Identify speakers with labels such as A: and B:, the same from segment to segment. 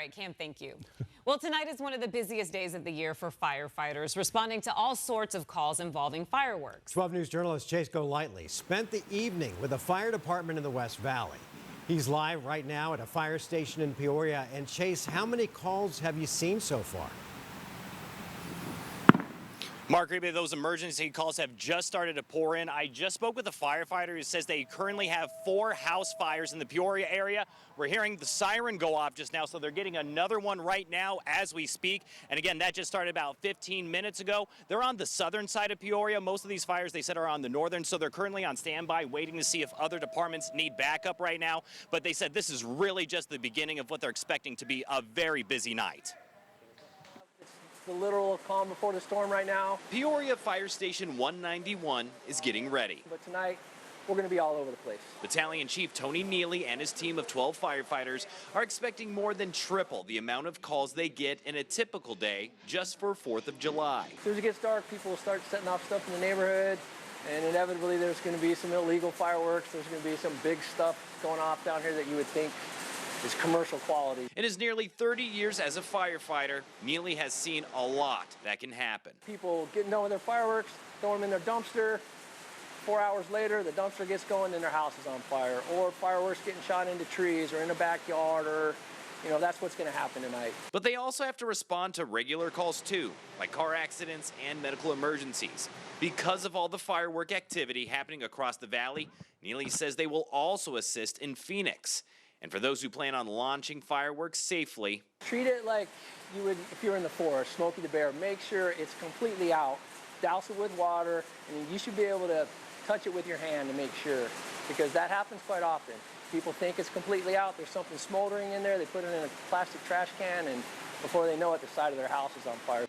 A: right, Cam, thank you. Well, tonight is one of the busiest days of the year for firefighters, responding to all sorts of calls involving fireworks.
B: 12 News journalist Chase Golightly spent the evening with the fire department in the West Valley. He's live right now at a fire station in Peoria. And Chase, how many calls have you seen so far?
C: Mark, those emergency calls have just started to pour in. I just spoke with a firefighter who says they currently have 4 house fires in the Peoria area. We're hearing the siren go off just now, so they're getting another one right now as we speak. And again, that just started about 15 minutes ago. They're on the southern side of Peoria. Most of these fires, they said, are on the northern, so they're currently on standby, waiting to see if other departments need backup right now. But they said this is really just the beginning of what they're expecting to be a very busy night.
D: The literal calm before the storm right now.
C: Peoria Fire Station 191 is getting ready.
D: But tonight, we're going to be all over the place.
C: Battalion Chief Tony Neely and his team of 12 firefighters are expecting more than triple the amount of calls they get in a typical day just for 4th of July.
D: As soon as it gets dark, people will start setting off stuff in the neighborhood, and inevitably there's going to be some illegal fireworks. There's going to be some big stuff going off down here that you would think is commercial quality.
C: In his nearly 30 years as a firefighter, Neely has seen a lot that can happen.
D: People getting done with their fireworks, throwing them in their dumpster. 4 hours later, the dumpster gets going and their house is on fire. Or fireworks getting shot into trees or in the backyard, or, that's what's going to happen tonight.
C: But they also have to respond to regular calls too, like car accidents and medical emergencies. Because of all the firework activity happening across the valley, Neely says they will also assist in Phoenix. And for those who plan on launching fireworks safely,
D: treat it like you would if you were in the forest, Smokey the Bear. Make sure it's completely out. Douse it with water, and you should be able to touch it with your hand to make sure, because that happens quite often. People think it's completely out. There's something smoldering in there. They put it in a plastic trash can, and before they know it, the side of their house is on fire.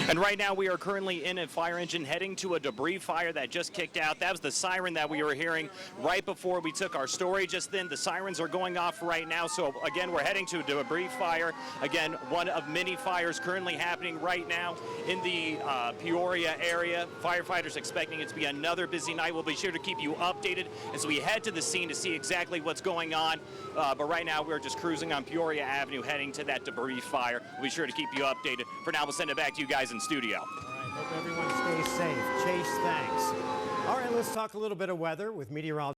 C: And right now we are currently in a fire engine heading to a debris fire that just kicked out. That was the siren that we were hearing right before we took our story just then. The sirens are going off right now. So again, we're heading to a debris fire. Again, one of many fires currently happening right now in the Peoria area. Firefighters expecting it to be another busy night. We'll be sure to keep you updated as we head to the scene to see exactly what's going on. But right now we're just cruising on Peoria Avenue heading to that debris fire. We'll be sure to keep you updated. For now, we'll send it back to you guys in studio.
B: All right, hope everyone stays safe. Chase, thanks. All right, let's talk a little bit of weather with meteorologist